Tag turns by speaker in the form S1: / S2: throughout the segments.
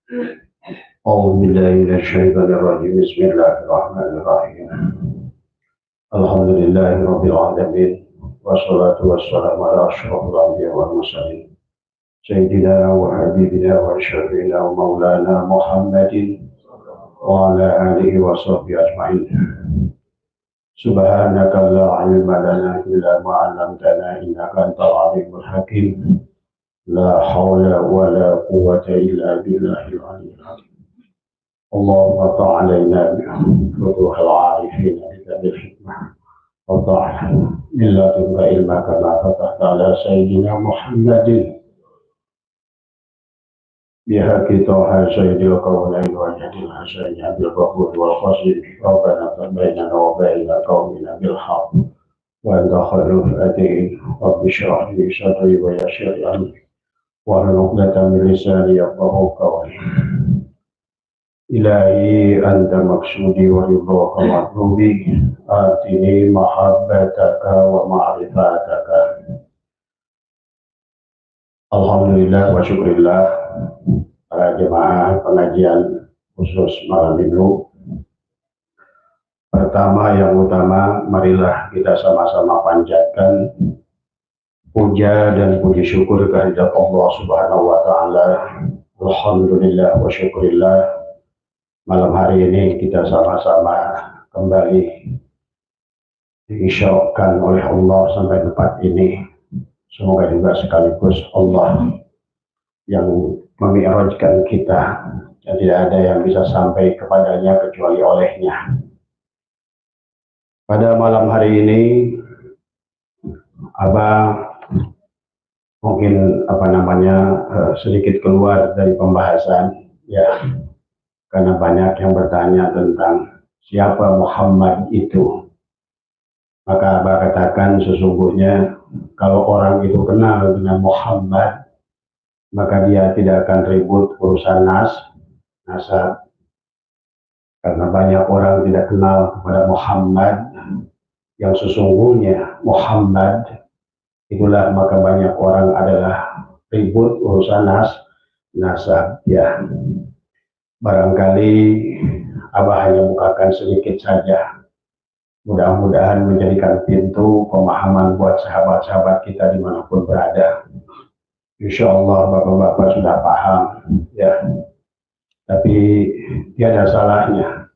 S1: أعوذ بالله من الشيطان الرجيم بسم الله الرحمن الرحيم الحمد لله رب العالمين والصلاة والسلام على أشرف الأنبياء والمرسلين سيدنا وحبيبنا وشفينا ومولانا محمد وعلى آله وصحبه أجمعين سبحانك لا علم لنا إلا ما علمتنا إنك أنت العليم الحكيم لا حول ولا قوة إلا بالله العلي العظيم اللهم افتح علينا بفتوح العارفين بك بالحكمة وضع من لدنك علما كما فتحت على سيدنا محمد بحق طه سيد القولين وجد الحسين بالقبول والقصد ربنا بيننا وبين قومنا بالحق وأنت خير الفاتحين رب اشرح لي صدري ويسر لي أمري واحلل عقدة من لساني يفقهوا قولي إلهي أنت مقصودي ورضاك مطلوبي آتني محبتك ومعرفتك. Alhamdulillah wa syukurillah para jemaah pengajian khusus malam minggu. Pertama yang utama, marilah kita sama-sama panjatkan puja dan puji syukur kehadirat Allah Subhanahu wa taala. Alhamdulillah wa syukurillah. Malam hari ini kita sama-sama kembali diisya'kan oleh Allah sampai tempat ini. Semoga juga sekaligus Allah yang memi'rajkan kita dan tidak ada yang bisa sampai kepadanya kecuali olehnya. Pada malam hari ini Abah mungkin sedikit keluar dari pembahasan ya, karena banyak yang bertanya tentang siapa Muhammad itu. Maka Abah katakan sesungguhnya kalau orang itu kenal dengan Muhammad, maka dia tidak akan ribut urusan nasab. Karena banyak orang tidak kenal kepada Muhammad yang sesungguhnya Muhammad, itulah maka banyak orang adalah ribut urusan nasab ya. Barangkali Abah hanya bukakan sedikit saja. Mudah-mudahan menjadikan pintu pemahaman buat sahabat-sahabat kita dimanapun berada. Insya Allah bapak-bapak sudah paham ya. Tapi tiada salahnya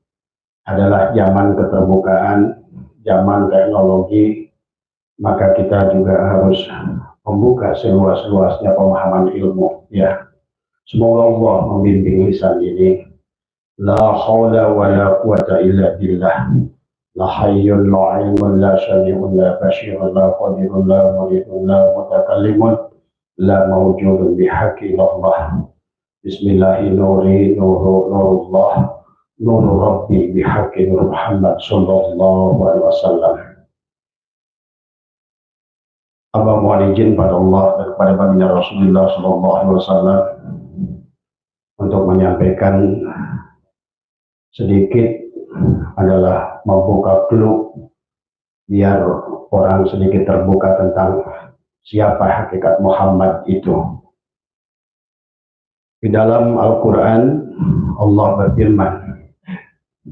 S1: adalah zaman keterbukaan, zaman teknologi, maka kita juga harus membuka seluas-luasnya pemahaman ilmu ya. Semoga Allah membimbing lisan ini. La haula wa la quwata illa billah. La hayyun la ilmun la syami'un la bashirun la qadirun la muridun la mutakallimun la mawjudun bihaqqi Allah. Bismillahi nuri nurullah nuru rabbi bihaqqi nur Muhammad sallallahu alaihi wasallam. Abah mohon izin pada Allah dan kepada baginda Rasulullah sallallahu alaihi wasallam untuk menyampaikan sedikit adalah membuka clue biar orang sedikit terbuka tentang siapa hakikat Muhammad itu. Di dalam Al-Quran Allah berfirman,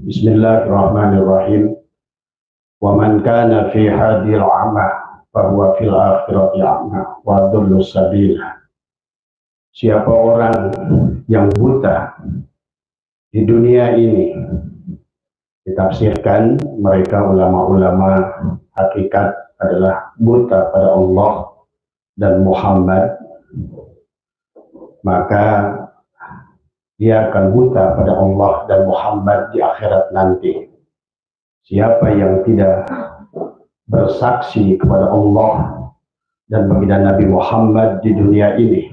S1: Bismillahirrahmanirrahim, wa man kana fi hadil a'ma fahuwa fil akhirati a'ma wa dhullu sabila. Siapa orang yang buta di dunia ini, ditafsirkan mereka ulama-ulama hakikat adalah buta pada Allah dan Muhammad, maka dia akan buta pada Allah dan Muhammad di akhirat nanti. Siapa yang tidak bersaksi kepada Allah dan baginda Nabi Muhammad di dunia ini,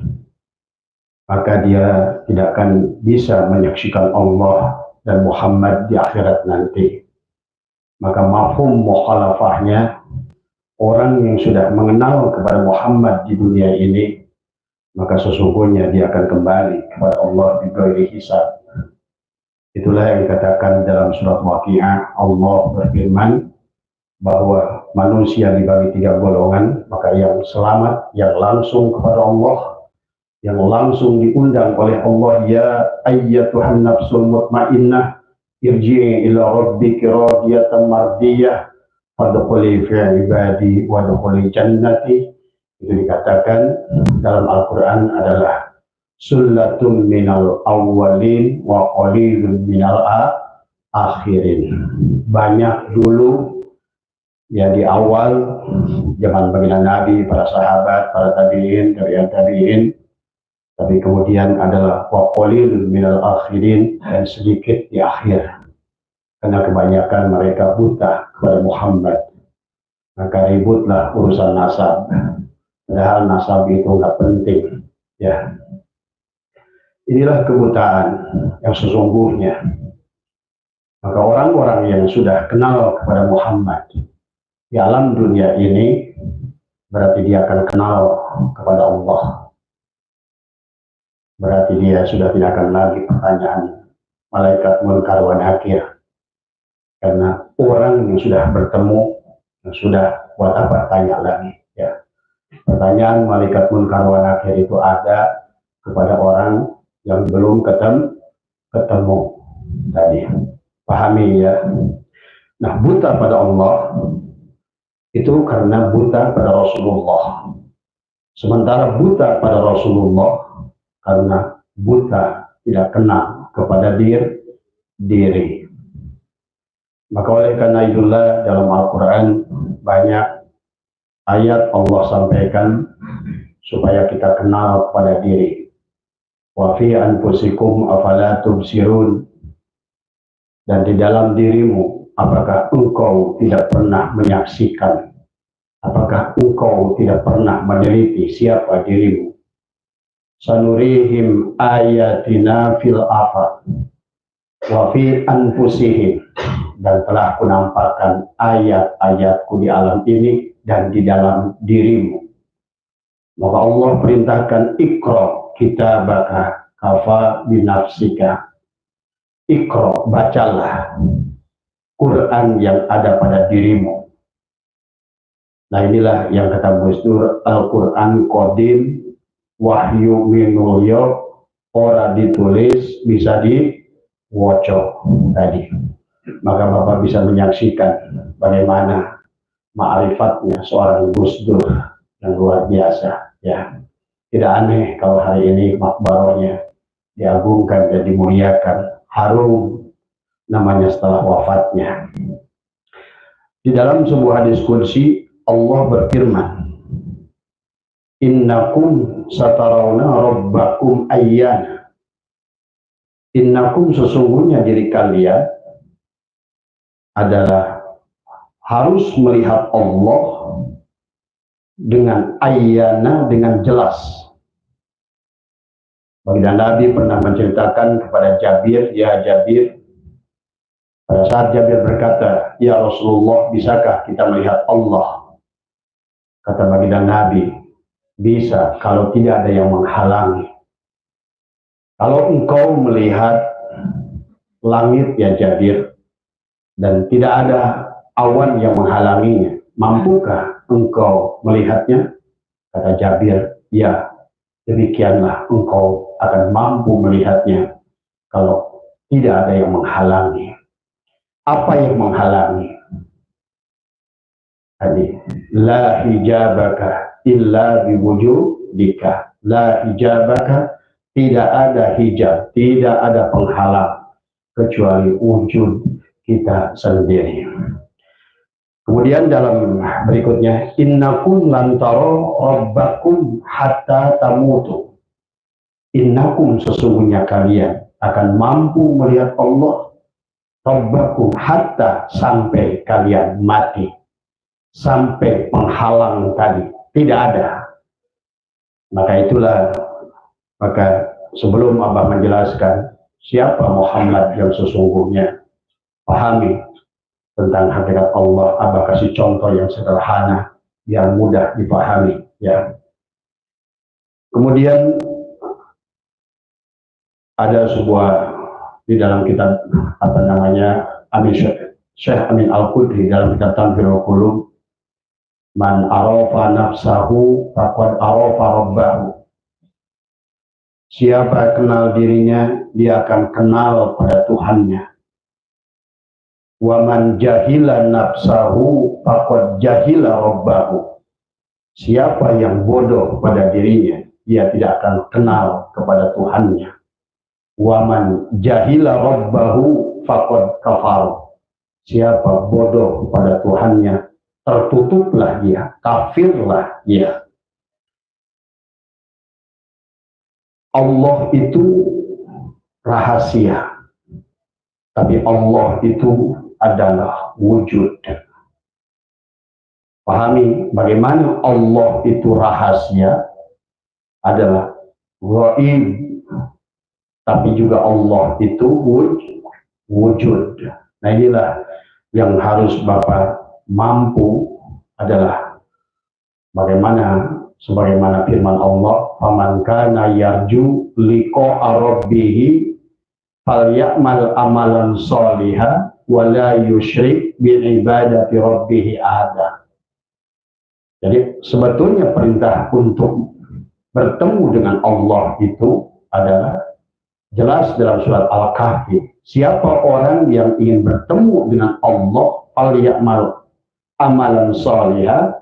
S1: maka dia tidak akan bisa menyaksikan Allah dan Muhammad di akhirat nanti. Maka mafhum mukhalafahnya, orang yang sudah mengenal kepada Muhammad di dunia ini, maka sesungguhnya dia akan kembali kepada Allah bi ghairi hisab. Itulah yang dikatakan dalam surat Waqiah. Allah berfirman bahwa manusia dibagi 3 golongan, maka yang selamat, yang langsung kepada Allah, yang langsung diundang oleh Allah, ya ayyatuhan nafsul mutmainnah irji'i ila rabbiki radiyatan mardiyah fadkhuli fi ibadi wadkhuli jannati. Itu dikatakan dalam Al-Quran adalah sullatun minal awwalin wa qalilun minal akhirin. Banyak dulu ya di awal zaman baginda Nabi, para sahabat, para tabi'in, tabi'in, tapi kemudian adalah wa qalilun minal akhirin, dan sedikit di akhir. Karena kebanyakan mereka buta kepada Muhammad, maka ributlah urusan nasab. Padahal nasab itu nggak penting, ya. Inilah kebutaan yang sesungguhnya. Maka orang-orang yang sudah kenal kepada Muhammad di alam dunia ini, berarti dia akan kenal kepada Allah. Berarti dia sudah tidak akan lagi pertanyaan malaikat munkar wa nakir. Karena orang yang sudah bertemu, yang sudah buat apa tanya lagi, ya. Pertanyaan malaikat munkar wa nakir itu ada kepada orang yang belum ketemu tadi. Pahami ya. Nah, buta pada Allah itu karena buta pada Rasulullah. Sementara buta pada Rasulullah karena buta tidak kenal kepada diri. Maka oleh karena itulah dalam Al-Quran banyak ayat Allah sampaikan supaya kita kenal kepada diri. Wa fi anfusikum afala tubsirun. Dan di dalam dirimu, apakah engkau tidak pernah menyaksikan? Apakah engkau tidak pernah meneliti siapa dirimu? Sanurihim ayatina fil afaq wa fi anfusihim. Dan telah aku nampakkan ayat-ayatku di alam ini dan di dalam dirimu. Maka Allah perintahkan ikra kitabaka kafa binafsika. Ikra, bacalah Quran yang ada pada dirimu. Nah, inilah yang kata Gus Dur, Al-Quran qadim wahyu minulyo, ora ditulis bisa diwoco tadi. Maka Bapak bisa menyaksikan bagaimana ma'rifatnya seorang Gus Dur yang luar biasa, ya. Tidak aneh kalau hari ini makbarohnya diagungkan dan dimuliakan, harum namanya setelah wafatnya. Di dalam sebuah hadis qudsi Allah berfirman, innakum satarawna rabbakum ayyana. Innakum, sesungguhnya diri kalian adalah harus melihat Allah dengan ayyana, dengan jelas. Baginda Nabi pernah menceritakan kepada Jabir, ya Jabir, pada saat Jabir berkata, ya Rasulullah, bisakah kita melihat Allah? Kata baginda Nabi, bisa kalau tidak ada yang menghalangi. Kalau engkau melihat langit ya Jabir, dan tidak ada awan yang menghalanginya, mampukah engkau melihatnya? Kata Jabir, ya, demikianlah engkau akan mampu melihatnya kalau tidak ada yang menghalangi. Apa yang menghalangi? Tadi, la hijabaka illa biwujudika. La hijabaka, tidak ada hijab, tidak ada penghalang kecuali wujud kita sendiri. Kemudian dalam berikutnya, innakum lantaro rabbakum hatta tamutu. Innakum, sesungguhnya kalian akan mampu melihat Allah rabbakum hatta, sampai kalian mati. Sampai penghalang tadi tidak ada. Maka itulah, maka sebelum Abah menjelaskan siapa Muhammad yang sesungguhnya, pahami tentang hakikat Allah, Abah kasih contoh yang sederhana, yang mudah dipahami, ya. Kemudian ada sebuah di dalam kitab apa namanya Syekh Amin Al-Qudri dalam kitab Tanfirul Qulub, man arafa nafsahu faqad arafa rabbahu. Siapa kenal dirinya, dia akan kenal pada Tuhannya. Wa man jahila nafsahu faqad jahila rabbahu. Siapa yang bodoh pada dirinya, dia tidak akan kenal kepada Tuhannya. Wa man jahila rabbahu faqad kafar. Siapa bodoh pada Tuhannya, tertutuplah dia, kafirlah dia. Allah itu rahasia, tapi Allah itu adalah wujud. Pahami bagaimana Allah itu rahasia, adalah ghaib, tapi juga Allah itu wujud. Nah inilah yang harus Bapak mampu, adalah bagaimana sebagaimana firman Allah, faman kana yarju liqa'a rabbih falyamal amalan sholihan wa la yusyrik bi ibadati rabbih ahada. Jadi sebetulnya perintah untuk bertemu dengan Allah itu adalah jelas dalam surat Al-Kahfi. Siapa orang yang ingin bertemu dengan Allah, falyamal amalan sholihan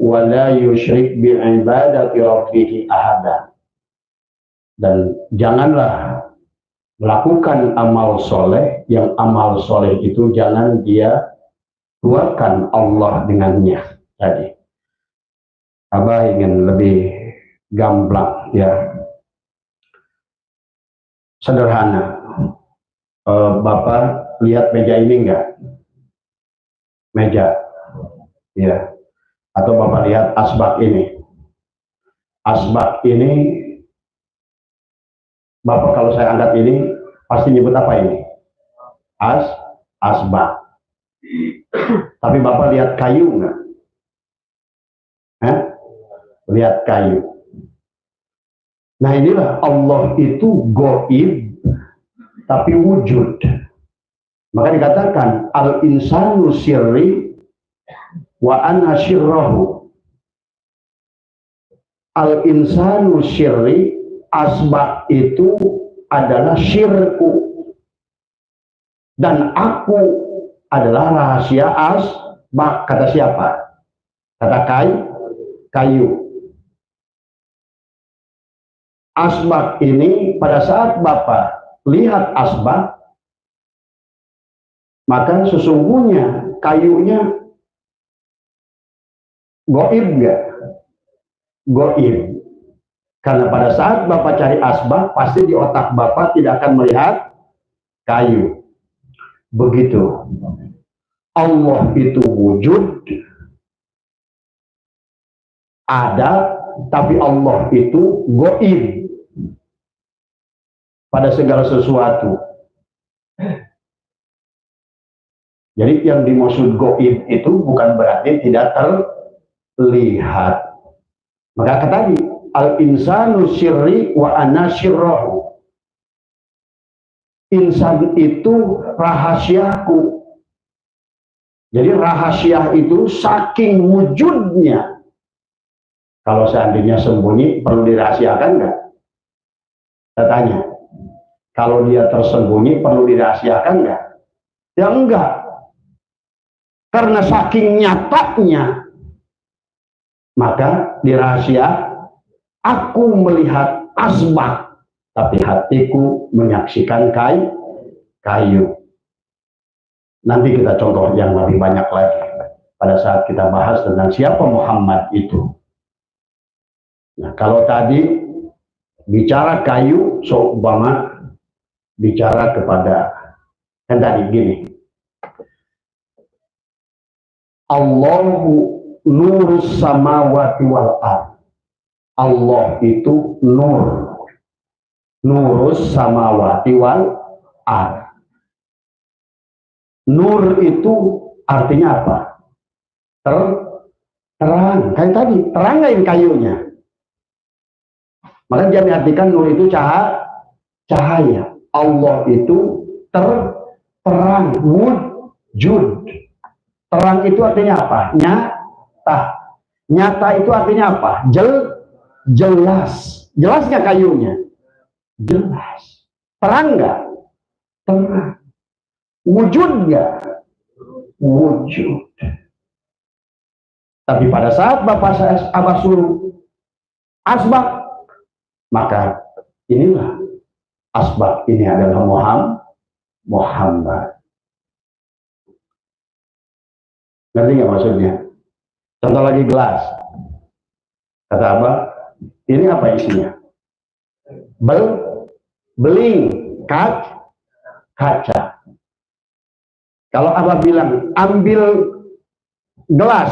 S1: wa la yusyrik bi ibadati rabbih ahada. Dan janganlah melakukan amal soleh, yang amal soleh itu jangan dia tuakan Allah dengannya. Tadi Abah ingin lebih gamblang, ya, sederhana. Bapak lihat meja ini enggak? Meja, ya. Atau Bapak lihat asbak ini. Asbak ini, Bapak kalau saya angkat ini pasti nyebut apa ini? Asbak. Tapi Bapak lihat kayu enggak? Lihat kayu. Nah inilah Allah itu gaib tapi wujud. Maka dikatakan al-insanu sirri wa ana syirrahu. Al-insanu syirri, asbab itu adalah syirku, dan aku adalah rahasia asbab. Kata siapa? Kata kayu. Asbab ini pada saat Bapak lihat asbab, maka sesungguhnya kayunya gaib enggak? Gaib. Karena pada saat Bapak cari asbab, pasti di otak Bapak tidak akan melihat kayu. Begitu. Allah itu wujud, ada, tapi Allah itu gaib pada segala sesuatu. Jadi yang dimaksud gaib itu bukan berarti tidak terlihat. Maka tadi al-insanu sirri wa ana syirrahu. Insan itu rahasiaku. Jadi rahasia itu saking wujudnya. Kalau seandainya sembunyi, perlu dirahasiakan enggak? Saya tanya. Kalau dia tersembunyi, perlu dirahasiakan enggak? Ya enggak. Karena saking nyatanya, maka dirahasia. Aku melihat asbab, tapi hatiku menyaksikan kayu. Nanti kita contoh yang lebih banyak lagi pada saat kita bahas tentang siapa Muhammad itu. Nah, kalau tadi bicara kayu, seumpama bicara kepada, kan tadi gini, Allahu nurus samawati wal ardh. Allah itu nur, nurus samawati wal ardh. Nur itu artinya apa? Terang. Kayak tadi, terang nggak ini kayunya? Maka jangan diartikan nur itu cahaya. Allah itu terang, wujud. Terang itu artinya apa? Nyata. Nyata itu artinya apa? Jelas. Jelas nggak kayunya? Jelas. Terang nggak? Terang. Wujud nggak? Wujud. Tapi pada saat Bapak saya Abah suruh asbab, maka inilah asbab ini adalah Muhammad. Ngerti nggak maksudnya? Contoh lagi gelas. Kata Abah, ini apa isinya? Beling, kaca. Kalau Abah bilang, ambil gelas,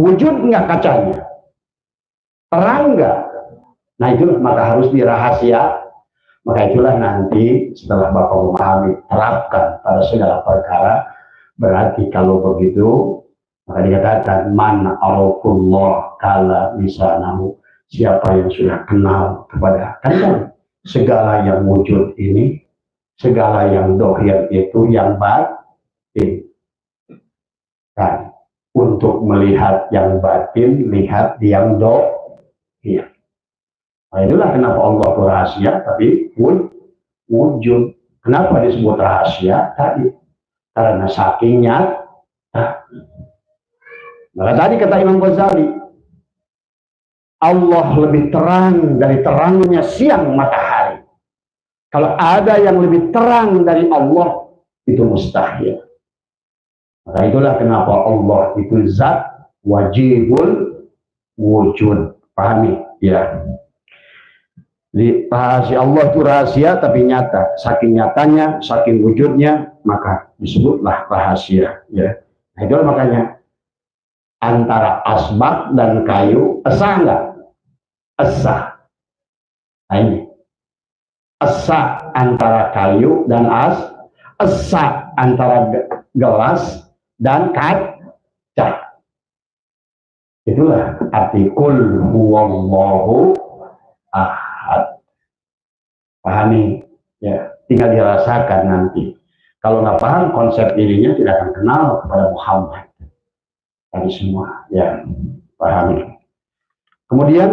S1: wujud nggak kacanya? Terang nggak? Nah itu maka harus dirahasia. Maka itulah nanti setelah Bapak memahami, terapkan pada segala perkara. Berarti kalau begitu, maka dikatakan man arafullah kala lisanahu, siapa yang sudah kenal kepada kan segala yang wujud ini, segala yang dohir itu yang batin kan, untuk melihat yang batin lihat yang dohir. Nah, itulah kenapa Allah itu rahasia tapi wujud. Kenapa disebut rahasia tadi? Karena sakingnya. Maka tadi kata Imam Ghazali, Allah lebih terang dari terangnya siang matahari. Kalau ada yang lebih terang dari Allah, itu mustahil. Maka itulah kenapa Allah itu zat wajibul wujud. Pahami? Ya. Di rahasia Allah itu rahasia tapi nyata. Saking nyatanya, saking wujudnya, maka disebutlah rahasia. Ya. Nah, itulah makanya antara asbak dan kayu esah nggak? Esah. Nah ini esah antara kayu dan esah antara gelas dan kaca. Itulah arti kul huwallahu ahad. Pahami ya, tinggal dirasakan nanti. Kalau nggak paham konsep dirinya tidak akan kenal kepada Muhammad. Tadi semua ya pahami. Kemudian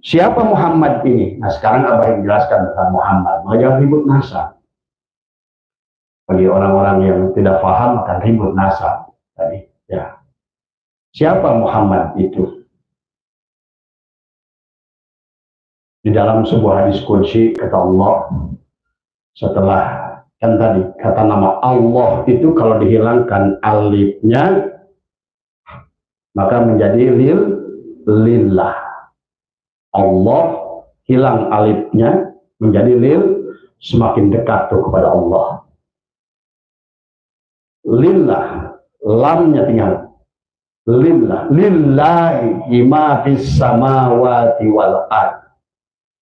S1: siapa Muhammad ini? Nah sekarang Abah yang jelaskan tentang Muhammad. Jangan ribut nasab. Bagi orang-orang yang tidak paham akan ribut nasab tadi. Ya. Siapa Muhammad itu? Di dalam sebuah hadis qudsi kata Allah, setelah kan tadi kata nama Allah itu kalau dihilangkan alifnya maka menjadi lillah. Allah hilang alifnya menjadi semakin dekat tuh kepada Allah. Lillah, lamnya tinggal lillah, lillahi ma fis samawati wal ard.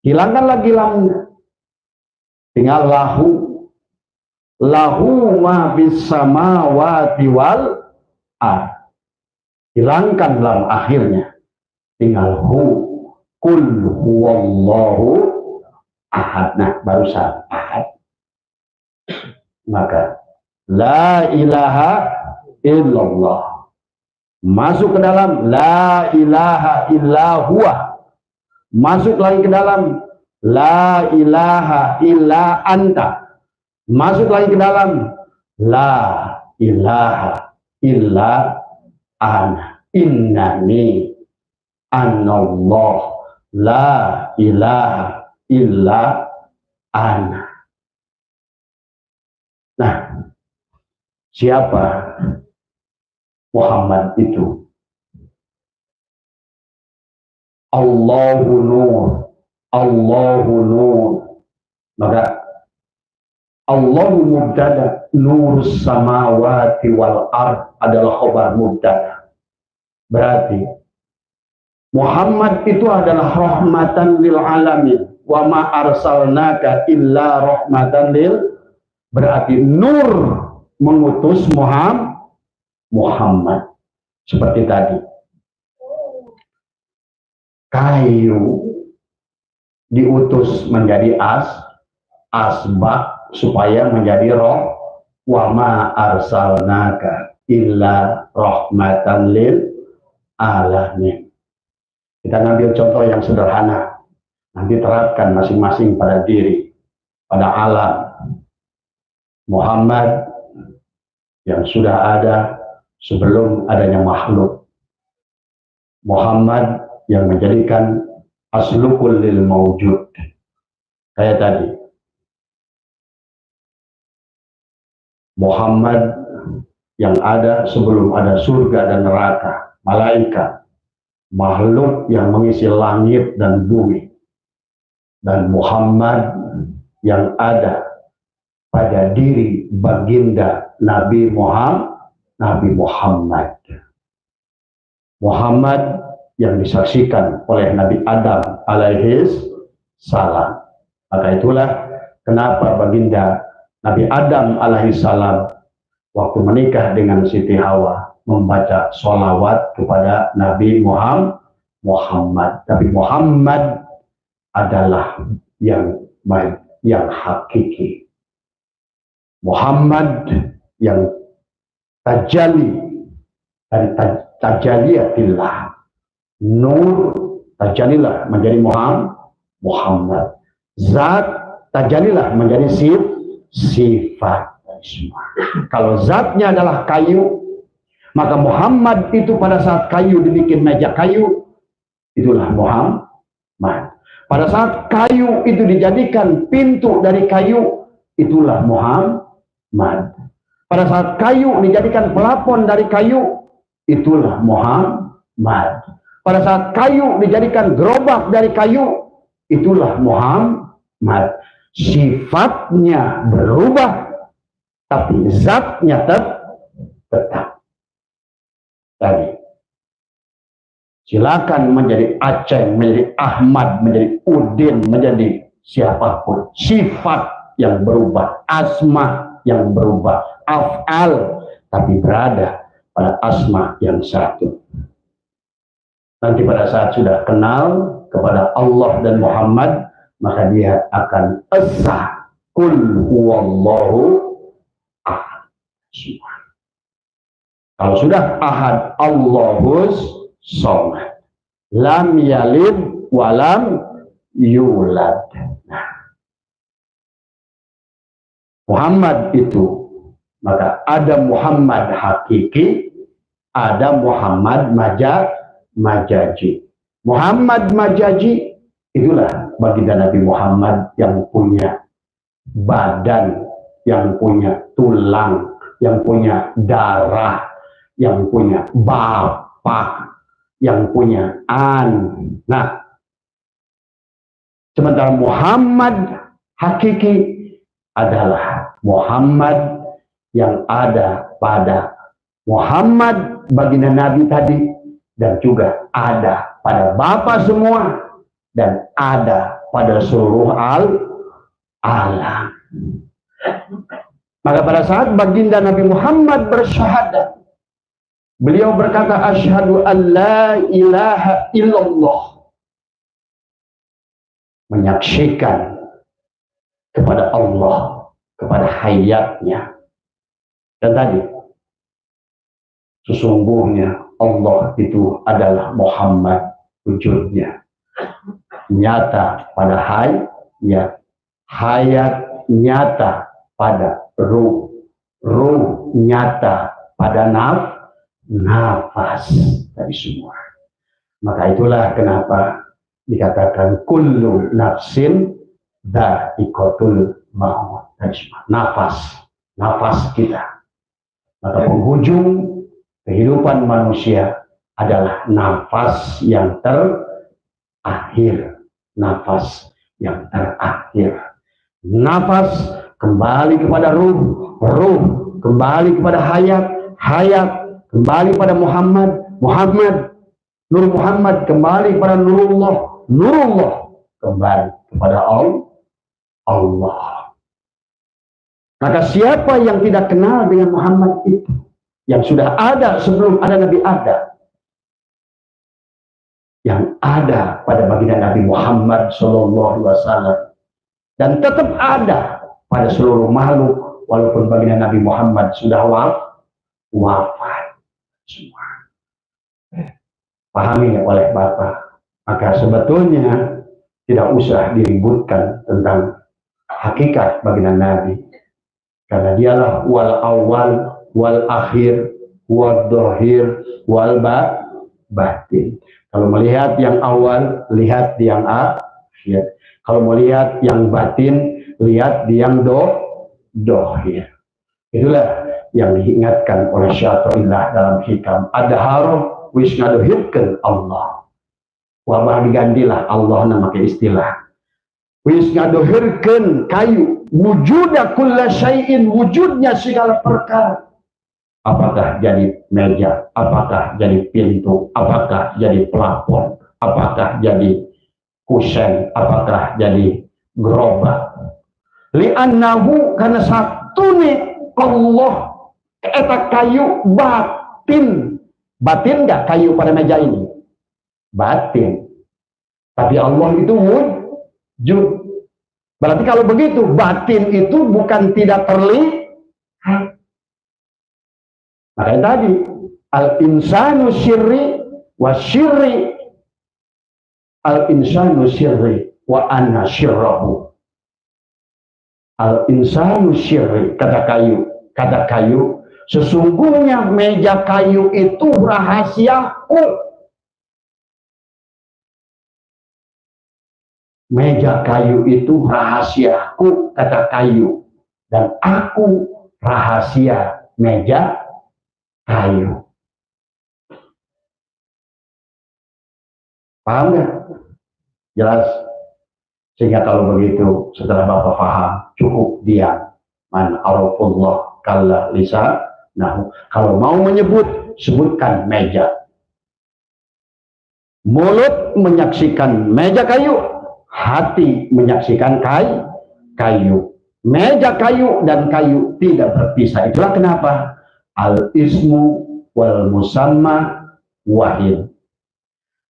S1: Hilangkan lagi lamnya, tinggal lahu ma fis samawati wal ard. Hilangkan lam akhirnya, tinggal kul huwallahu ahad. Nah barusan ahad, maka la ilaha illallah masuk ke dalam la ilaha illa huwa, masuk lagi ke dalam la ilaha illa anta, masuk lagi ke dalam la ilaha illa ana innani anallah la ilaha illa ana. Nah, siapa Muhammad itu? Allahu nur, Allahu nur. Maka Allahu mubtada, nurus samawati wal ard adalah khabar mubtada. Berarti Muhammad itu adalah rahmatan lil alamin. Wa ma arsalnaka illa rahmatan lil. Berarti nur mengutus Muhammad. Seperti tadi. Kayu diutus menjadi asbak supaya menjadi roh. Wa ma arsalnaka illa rahmatan lil alamin. Kita ngambil contoh yang sederhana. Nanti terapkan masing-masing pada diri, pada alam. Muhammad yang sudah ada sebelum adanya makhluk. Muhammad yang menjadikan aslukul lil mawjud. Kayak tadi. Muhammad yang ada sebelum ada surga dan neraka, malaikat, makhluk yang mengisi langit dan bumi. Dan Muhammad yang ada pada diri baginda Nabi Muhammad. Muhammad yang disaksikan oleh Nabi Adam alaihis salam. Maka itulah kenapa baginda Nabi Adam alaihis salam waktu menikah dengan Siti Hawa membaca sholawat kepada Nabi Muhammad. Tapi Muhammad adalah yang hakiki. Muhammad yang tajalli dari tajaliyatillah, nur tajalilah menjadi Muhammad, zat tajalilah menjadi sifat. Kalau zatnya adalah kayu, maka Muhammad itu pada saat kayu dibikin meja kayu, itulah Muhammad. Pada saat kayu itu dijadikan pintu dari kayu, itulah Muhammad. Pada saat kayu dijadikan pelapon dari kayu, itulah Muhammad. Pada saat kayu dijadikan gerobak dari kayu, itulah Muhammad. Sifatnya berubah, tapi zatnya tetap. Tadi. Silakan menjadi Aceh, menjadi Ahmad, menjadi Udin, menjadi siapapun. Sifat yang berubah, asma yang berubah, af'al, tapi berada pada asma yang satu. Nanti pada saat sudah kenal kepada Allah dan Muhammad, maka dia akan esa kul huwallahu ahad. Kalau sudah ahad, Allahus somad, lam yalid walam yulad. Muhammad itu, maka ada Muhammad hakiki, ada Muhammad majazi. Muhammad majazi itulah baginda Nabi Muhammad yang punya badan, yang punya tulang, yang punya darah, yang punya bapak, yang punya anak. Sementara Muhammad hakiki adalah Muhammad yang ada pada Muhammad baginda Nabi tadi, dan juga ada pada Bapa semua, dan ada pada seluruh alam. Maka pada saat baginda Nabi Muhammad bersyahadat, beliau berkata, asyhadu an la ilaha illallah, menyaksikan kepada Allah, kepada hayatnya. Dan tadi, sesungguhnya Allah itu adalah Muhammad wujudnya. Nyata pada hayat, hayat nyata pada ruh, ruh nyata pada nafas dari semua. Maka itulah kenapa dikatakan kullu nafsin dha'iqatul maut. Nafas kita. Maka penghujung kehidupan manusia adalah nafas yang terakhir. Nafas yang terakhir. Nafas kembali kepada ruh, ruh kembali kepada hayat, hayat kembali pada Muhammad, Muhammad, Nur Muhammad kembali pada Nurullah, Nurullah kembali kepada Allah. Maka siapa yang tidak kenal dengan Muhammad itu, yang sudah ada sebelum ada Nabi Adam, yang ada pada baginda Nabi Muhammad SAW, dan tetap ada pada seluruh makhluk, walaupun baginda Nabi Muhammad sudah wafat semua. Pahami oleh Bapak. Maka sebetulnya tidak usah diributkan tentang hakikat baginda Nabi, karena dialah wal awal wal akhir wal dohir wal batin. Kalau melihat yang awal, lihat di yang akhir. Kalau melihat yang batin, lihat di yang dohir. Itulah yang diingatkan oleh Syaikhullah dalam hikam. Adharoh wis ngadohirkan Allah. Wabah digantilah Allah nama ke istilah. Wis ngadohirkan kayu. Wujuda kulla syai'in, wujudnya segala perkara. Apakah jadi meja, apakah jadi pintu, apakah jadi plafon, apakah jadi kusen, apakah jadi gerobak. Li'annahu karena satu nih Allah eta kayu batin. Batin nggak kayu pada meja ini? Batin. Tapi Allah itu wujud. Berarti kalau begitu batin itu bukan tidak terlihat. Makanya tadi al-insanu syirri wa syirri, al-insanu syirri wa anna syirrahu. Al-insanu syirri, kata kayu, sesungguhnya meja kayu itu rahasiaku. Meja kayu itu rahasiaku, kata kayu, dan aku rahasia meja kayu. Paham nggak? Jelas. Sehingga kalau begitu, setelah Bapak paham, cukup diam. Man arafullah kalla lisan. Nah, kalau mau menyebut, sebutkan meja. Mulut menyaksikan meja kayu, hati menyaksikan kayu. Meja kayu dan kayu tidak berpisah. Itulah kenapa al-ismu wal musamma wahid,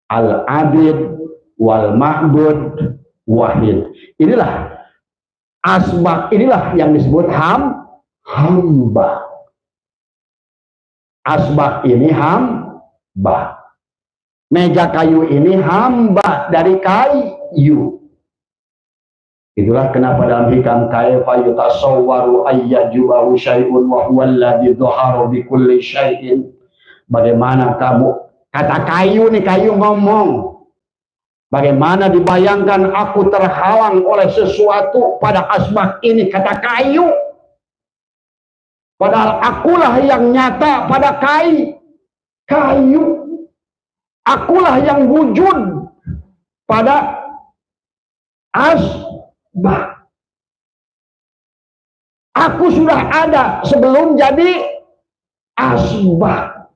S1: al-abid wal ma'bud wahid. Inilah asbab, inilah yang disebut hamba. Asbab ini hamba. Meja kayu ini hamba dari kayu. Itulah kenapa dalam hikam kaifa yutasawwaru ayyajubahu syai'un wa huwa alladhi dhaharu bi kulli syai'in. Bagaimana kamu, kata kayu nih, kayu ngomong. Bagaimana dibayangkan aku terhalang oleh sesuatu pada asbab ini, kata kayu. Padahal akulah yang nyata pada kayu. Akulah yang wujud pada asbab. Aku sudah ada sebelum jadi asbab.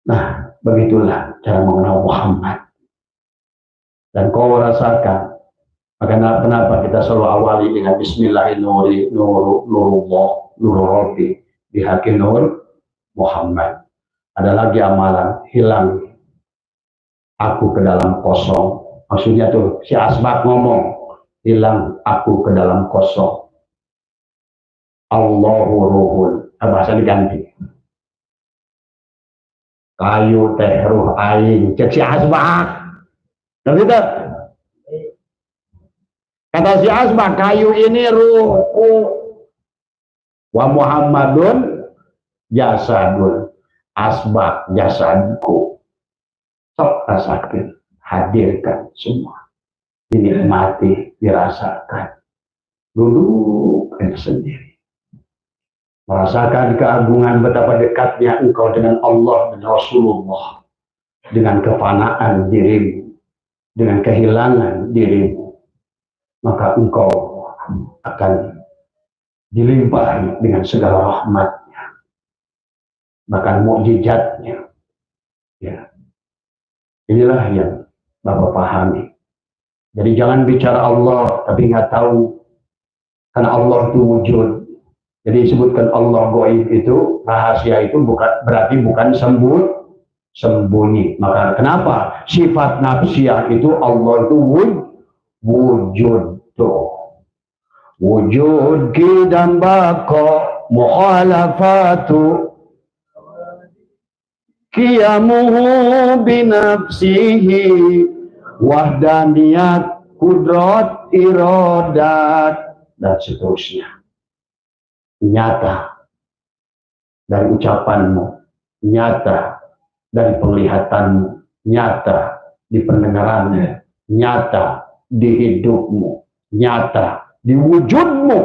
S1: Nah, begitulah cara mengenal Muhammad. Dan kau rasakan, maka kenapa kita selalu awali dengan Bismillahirrahmanirrahim, nurullah, nurul Rabbi, bihaqi nur Muhammad. Ada lagi amalan, hilang aku ke dalam kosong. Maksudnya tuh si asbab ngomong, hilang aku ke dalam kosong. Allahu ruhun, bahasa diganti. Kayu teh ruh aing, cek si asbab. Ngerti tak? Kata si asbab, kayu ini ruhku. Wa Muhammadun jasadun, asbab jasadku. Sok rasakan, hadirkan semua, dinikmati, dirasakan, duduk sendiri, merasakan keagungan betapa dekatnya engkau dengan Allah dan Rasulullah, dengan kefanaan dirimu, dengan kehilangan dirimu, maka engkau akan dilimpahi dengan segala rahmatnya, bahkan mukjizatnya. Ya, inilah yang Bapak pahami. Jadi jangan bicara Allah tapi nggak tahu, karena Allah itu wujud. Jadi disebutkan Allah goib itu, rahasia itu berarti bukan sembunyi. Maka kenapa sifat nafsiyah itu Allah itu wujud tuh. Wujud dan bako mukhalafatu qiyamuhu binafsihi, wahdaniyat, kudrat, iradat, dan seterusnya. Nyata dari ucapanmu, nyata dari penglihatanmu, nyata di pendengaranmu, nyata di hidupmu, nyata di wujudmu.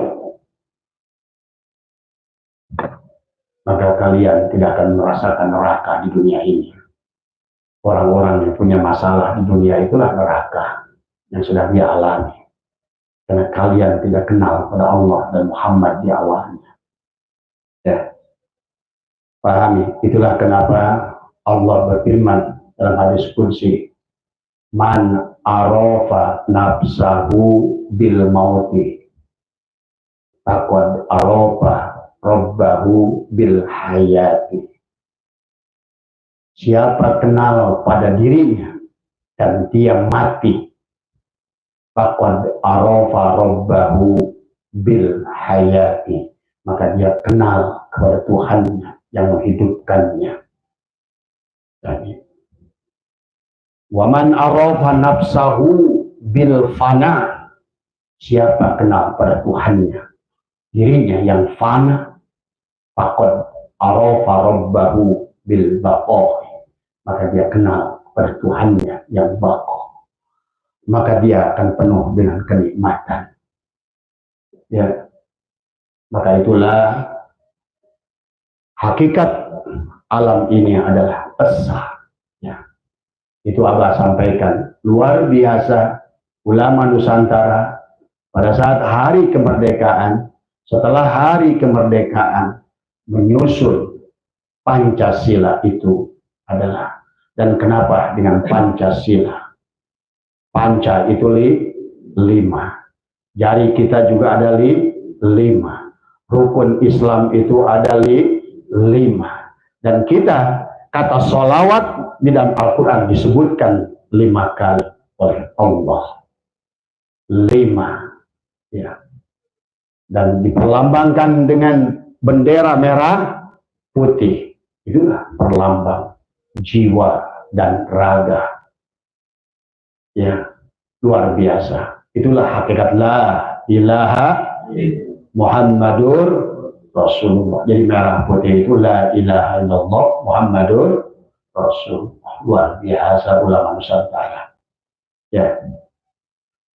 S1: Maka kalian tidak akan merasakan neraka di dunia ini. Orang-orang yang punya masalah di dunia itulah neraka yang sudah dia alami. Karena kalian tidak kenal pada Allah dan Muhammad di awalnya. Ya. Pahami, itulah kenapa Allah berfirman dalam hadis qudsi, man arafa nafsahu bil mauti faqad arafa rabbahu bil hayati. Siapa kenal pada dirinya dan dia mati, faqad arafa rabbahu bil hayati, maka dia kenal kepada Tuhannya yang menghidupkannya. Dan waman arafa nafsahu bil fana, siapa kenal pada Tuhannya, dirinya yang fana, faqad arafa rabbahu bil baqa, maka dia kenal pada Tuhannya yang baqa, maka dia akan penuh dengan kenikmatan. Ya, maka itulah hakikat alam ini adalah esa. Ya, itu Abah sampaikan luar biasa. Ulama Nusantara pada saat hari kemerdekaan, setelah hari kemerdekaan, menyusun Pancasila itu adalah, dan kenapa dengan Pancasila? Panca itu 5. Jari kita juga ada 5. Rukun Islam itu ada 5. Dan kita, kata sholawat di dalam Al-Quran disebutkan 5 kali oleh Allah. 5. Ya. Dan diperlambangkan dengan bendera merah putih. Itulah perlambang jiwa dan raga. Ya, luar biasa. Itulah hakikat la ilaha Muhammadur Rasulullah. Jadi merah putih itu la ilaha illallah Muhammadur Rasulullah. Luar biasa ulama Nusantara. Ya,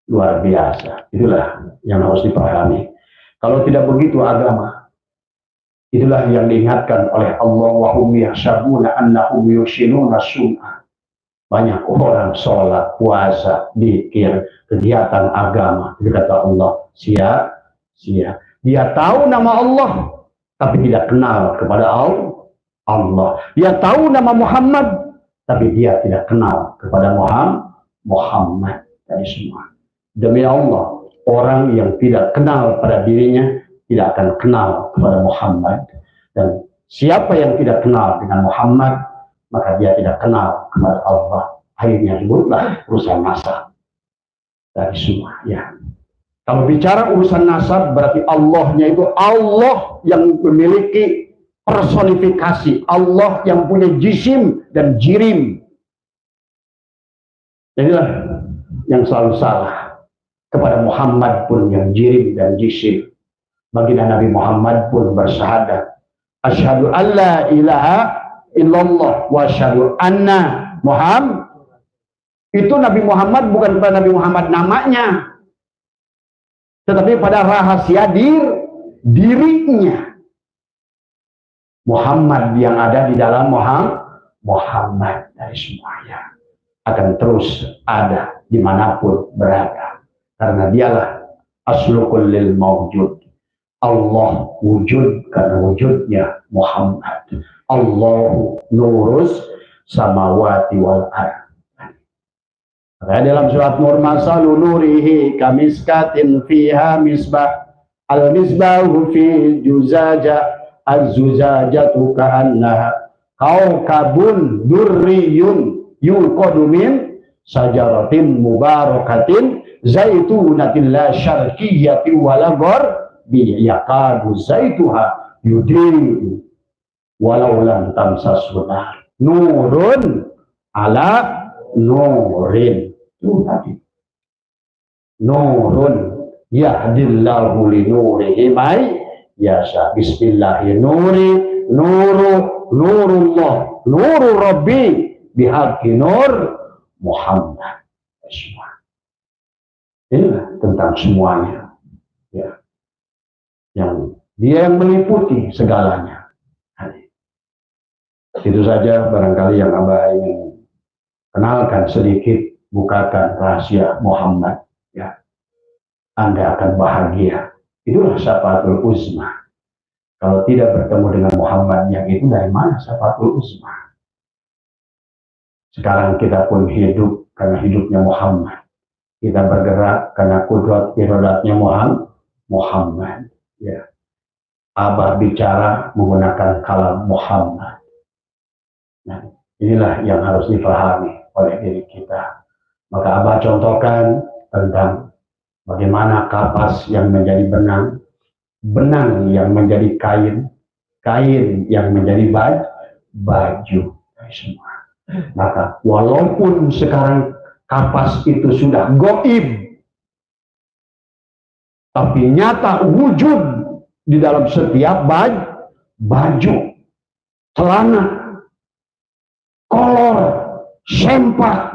S1: luar biasa. Itulah yang harus dipahami. Kalau tidak begitu agama, itulah yang diingatkan oleh Allah, wa hum yahsabuna annahum yuhsinuna sun'a. Banyak orang sholat, puasa, zikir, kegiatan agama, kata Allah, sia-sia. Dia tahu nama Allah, tapi tidak kenal kepada Allah. Dia tahu nama Muhammad, tapi dia tidak kenal kepada Muhammad. Dari semua. Demi Allah, orang yang tidak kenal pada dirinya tidak akan kenal kepada Muhammad. Dan siapa yang tidak kenal dengan Muhammad, maka dia tidak kenal kepada Allah. Akhirnya disebutlah urusan nasab dari semua. Ya. Kalau bicara urusan nasab, berarti Allahnya itu Allah yang memiliki personifikasi, Allah yang punya jisim dan jirim. Jadilah yang selalu salah. Kepada Muhammad pun yang jirim dan jisim. Baginda Nabi Muhammad pun bersyahadat, asyhadu an la ilaha illallah wa asyhadu anna Muhammad. Itu Nabi Muhammad bukan pada Nabi Muhammad namanya, tetapi pada rahasia dirinya. Muhammad yang ada di dalam Muhammad dari semuanya akan terus ada dimanapun berada, karena dialah aslu kullil mawjud. Allah wujud karena wujudnya Muhammad. Allahu nurus samawati wal ardh. Dalam surat Nur, masalu nurihi kamiskatin fiha misbah, al misbahu fi juzaja, az-zujajatu ka'annaha kaukabun durriyun yuqadu min sajaratin mubarakatin zaitunatin la syarqiyyati wala gharbiyya yakadu zaituha yudhi'u walau lam tamsashu nar Nurun ala nurin. Itu tadi. Nurun yahdillahu li nurihi may yasha. Bismillahirrahmanirrahim. Nurullah, nuru Rabbi bihaqqi nur Muhammad. Inilah tentang semuanya. Ya. Yang dia yang meliputi segalanya. Itu saja barangkali yang Abah ingin kenalkan sedikit, bukakan rahasia Muhammad. Ya, Anda akan bahagia. Itulah syafaatul uzma. Kalau tidak bertemu dengan Muhammad yang itu, dari mana syafaatul uzma? Sekarang kita pun hidup karena hidupnya Muhammad. Kita bergerak karena kudrat irodatnya Muhammad. Ya. Abah bicara menggunakan kalam Muhammad. Nah, inilah yang harus dipahami oleh diri kita. Maka Abah contohkan tentang bagaimana kapas yang menjadi benang, benang yang menjadi kain, kain yang menjadi baju, semua. Maka walaupun sekarang kapas itu sudah goib, tapi nyata wujud di dalam setiap baju, celana, kolor, sempak,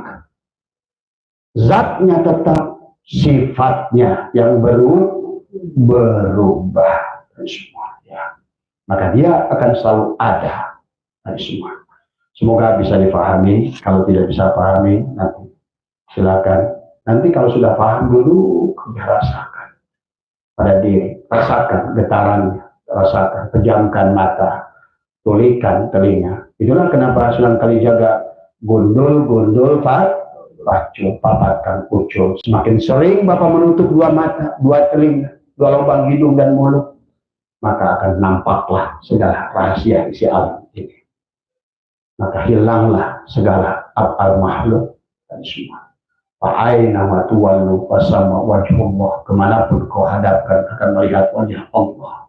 S1: zatnya tetap, sifatnya yang berubah semua. Ya. Maka dia akan selalu ada dari semua. Semoga bisa dipahami. Kalau tidak bisa pahami, nanti silakan. Nanti kalau sudah paham dulu, rasakan pada diri, rasakan getarannya, rasakan, pejamkan mata, tulikan telinga. Itulah kenapa Sunan Kalijaga gundul pacu, papatkan ucul. Semakin sering Bapak menutup dua mata, dua telinga, dua lubang hidung dan mulut, maka akan nampaklah segala rahasia isi alam ini. Maka hilanglah segala al makhluk dan semua. Fa'aina wa tuwallu fasama wajhullah. Kemanapun kau hadapkan akan melihat wajah Allah.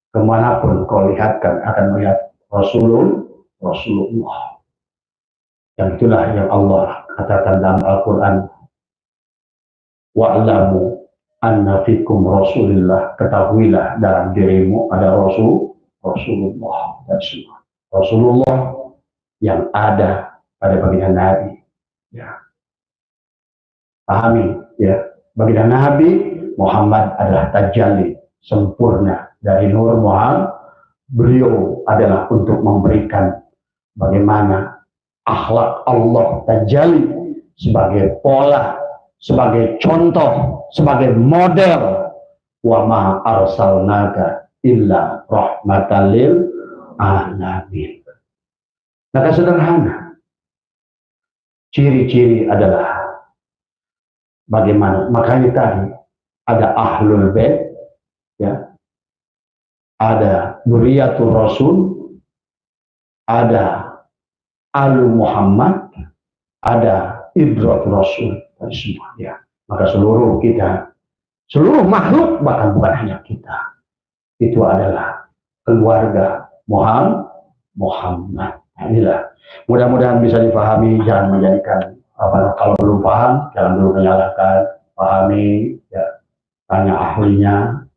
S1: Kemanapun kau lihatkan akan melihat Rasulullah. Yang itulah yang Allah katakan dalam Al-Quran. Wa'lamu anna fikum Rasulillah. Ketahuilah dalam dirimu ada Rasulullah dan semua. Rasulullah yang ada pada baginda Nabi. Ya. Pahami ya, baginda Nabi Muhammad adalah tajalli sempurna dari Nur Muhammad. Beliau adalah untuk memberikan bagaimana akhlak Allah tajalli sebagai pola, sebagai contoh, sebagai model. Wa ma arsalnaka illa rahmatan lil alamin. Maka sederhana. Ciri-ciri adalah bagaimana? Makanya tadi ada ahlul bait, ya, ada dzurriyyatur rasul, ada alu Muhammad, ada idrat rasul dan semua. Ya. Maka seluruh kita, seluruh makhluk, bahkan bukan hanya kita, itu adalah keluarga Muhammad. Nah, inilah. Mudah-mudahan bisa dipahami, jangan menjadikan kalau belum paham, jangan dulu menyalahkan, pahami, ya, tanya ahlinya.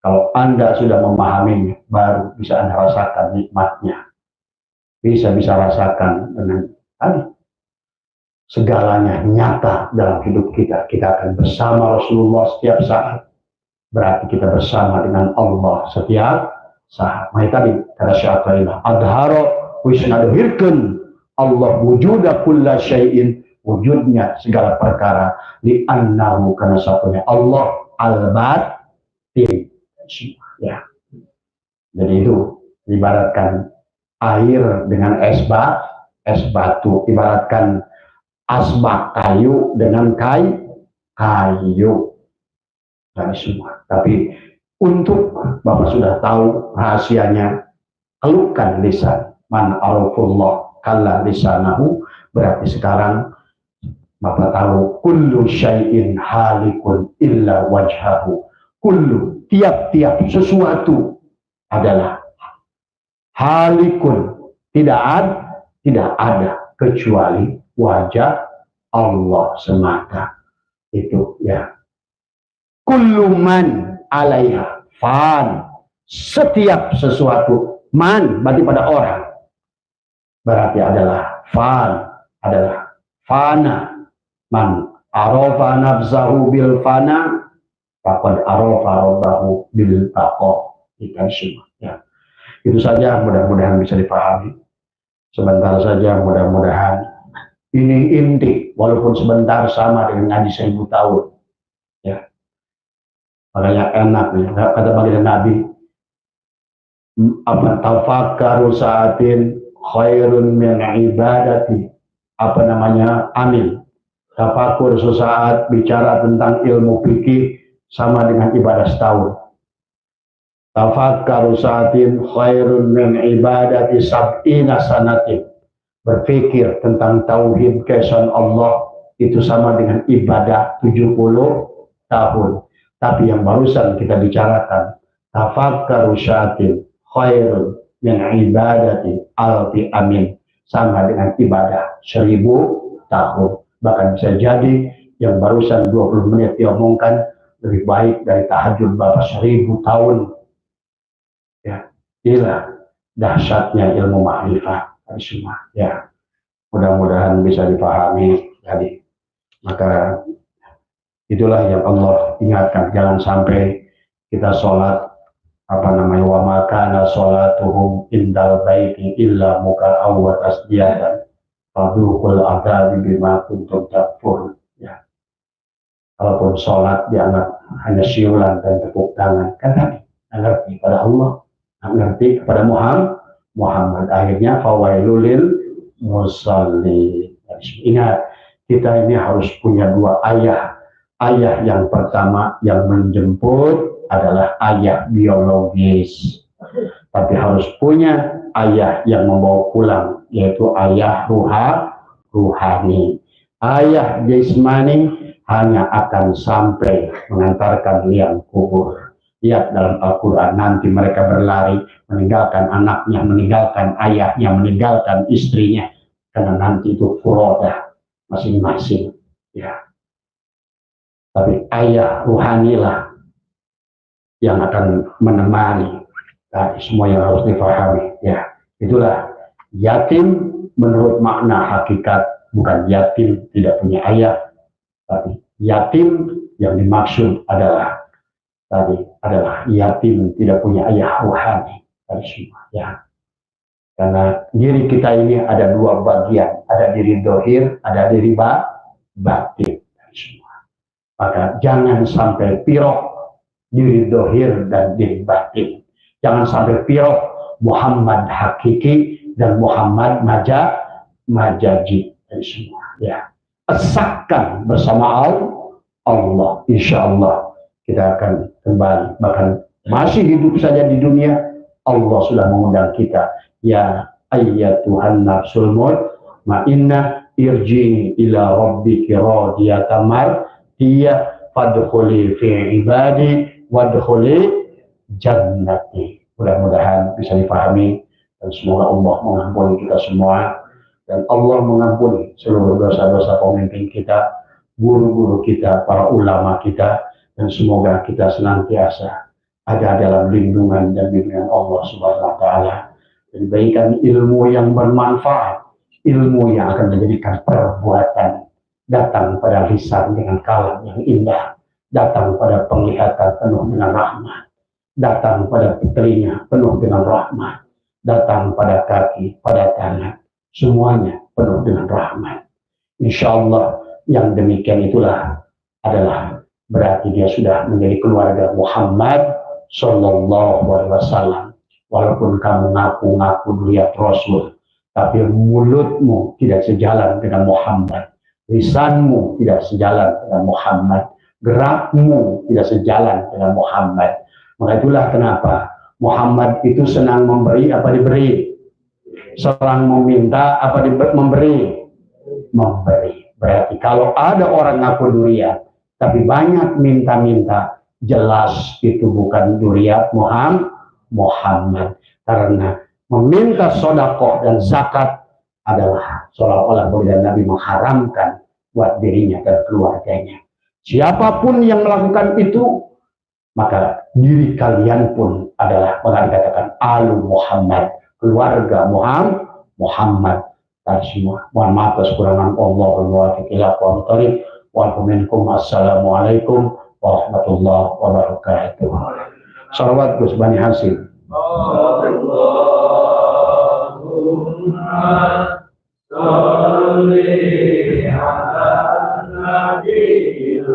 S1: Kalau Anda sudah memahaminya, baru bisa Anda rasakan nikmatnya. Bisa rasakan dengan tadi. Segalanya nyata dalam hidup kita. Kita akan bersama Rasulullah setiap saat. Berarti kita bersama dengan Allah setiap saat. Maka tadi, kata Syaikhullah, adharo wisnaduhirkan Allah wujuda kulla syai'in, wujudnya segala perkara, li'annahu karena satunya Allah al-batin. Ya. Jadi itu ibaratkan air dengan es batu, ibaratkan asbak kayu dengan kayu dan semua. Tapi untuk Bapak sudah tahu rahasianya, keluhkan lisan. Man arafullah kalla lisanahu. Berarti sekarang Bapak tahu kullu syai'in halikun illa wajhahu. Kullu, tiap-tiap sesuatu adalah halikun, tidak tidak ada kecuali wajah Allah semata. Itu ya. Kullu man 'alaiha fan. Setiap sesuatu, man berarti pada orang, berarti adalah fan, adalah fana. Man arafa nafsahu bil fana faqad arafa rabbahu bil baqa. Ikan semua ya. Itu saja, mudah-mudahan bisa dipahami. Sebentar saja, mudah-mudahan ini inti, walaupun sebentar sama dengan ngaji 1000 tahun ya. Makanya enak nih, kata baginda Nabi, apa tafakkaru saatin khairun min ibadati, apa namanya, amin, tafakur sesaat bicara tentang ilmu fikih sama dengan ibadah setahun. Tafakkaru saatin khairun min ibadati sab'ina sanatin, berpikir tentang tauhid keesaan Allah itu sama dengan ibadah 70 tahun. Tapi yang barusan kita bicarakan, tafakkaru saatin khairun min ibadati alfi amin, sama dengan ibadah 1000 tahun. Bahkan bisa jadi yang barusan 20 menit diomongkan lebih baik dari tahajud Bapak 1000 tahun. Ya, inilah dahsyatnya ilmu ma'rifat semua. Ya, mudah-mudahan bisa dipahami. Jadi, maka itulah yang Allah ingatkan, jangan sampai kita sholat apa namanya, wa makana sholatuhum indal baiti illa muka'aw wa tasdiyadan fadhuqul adzabi bima kuntum takfur. Ya, kalaupun sholat dianggap hanya siulan dan tepuk tangan, kan tadi ngerti pada Allah, ngerti kepada Muhammad, akhirnya fawailulil musalli. Ingat, kita ini harus punya dua ayah. Ayah yang pertama yang menjemput adalah ayah biologis, tapi harus punya ayah yang membawa pulang, yaitu ayah ruhani. Ayah jasmani hanya akan sampai mengantarkan liang kubur. Lihat dalam Al-Quran, nanti mereka berlari meninggalkan anaknya, meninggalkan ayahnya, meninggalkan istrinya, karena nanti itu furodah masing-masing ya. Tapi ayah ruhanilah yang akan menemani. Nah, semua yang harus difahami ya. Itulah yatim menurut makna hakikat, bukan yatim tidak punya ayah, tapi yatim yang dimaksud adalah tadi adalah yatim tidak punya ayah ruhani dari semua ya. Karena diri kita ini ada dua bagian, ada diri dohir, ada diri batin dari semua. Maka jangan sampai pirok diri dohir dan diri batin. Jangan sampai pirok Muhammad hakiki dan Muhammad majaji dari semua ya. Esakkan bersama Allah, insya Allah kita akan kembali, bahkan masih hidup saja di dunia, Allah sudah mengundang kita, ya ayyatuhan nafsul mutmainnah irji'i ila rabbiki radiyatan mardiyah fadkhuli fi ibadi wadkhuli jannati. Mudah-mudahan bisa dipahami dan semoga Allah mengampuni kita semua, dan Allah mengampuni seluruh dosa-dosa pemimpin kita, guru-guru kita, para ulama kita, dan semoga kita senantiasa ada dalam lindungan dan bimbingan Allah Subhanahu wa taala, dan diberikan ilmu yang bermanfaat, ilmu yang akan menjadikan perbuatan, datang pada lisan dengan kalam yang indah, datang pada penglihatan penuh dengan rahmat, datang pada telinga penuh dengan rahmat, datang pada kaki, pada tangan, semuanya penuh dengan rahmat. Insya Allah yang demikian itulah adalah berarti dia sudah menjadi keluarga Muhammad Sallallahu Alaihi Wasallam. Walaupun kamu ngaku-ngaku lihat Rasul, tapi mulutmu tidak sejalan dengan Muhammad, lisanmu tidak sejalan dengan Muhammad, gerakmu tidak sejalan dengan Muhammad. Maka itulah kenapa Muhammad itu senang memberi apa diberi, senang meminta apa memberi. Berarti kalau ada orang ngaku duriat tapi banyak minta-minta, jelas itu bukan duriat Muhammad. Karena meminta sodakoh dan zakat adalah seolah-olah bahwa Nabi mengharamkan buat dirinya dan keluarganya. Siapapun yang melakukan itu, maka diri kalian pun adalah dikatakan Alu Muhammad, keluarga Muhammad. Semua. Mohon maaf atas kekurangan Allah Wassalamualaikum warahmatullahi wabarakatuh. Salawat Gus Bani Hasim. Allahumma sholli ala nabiyil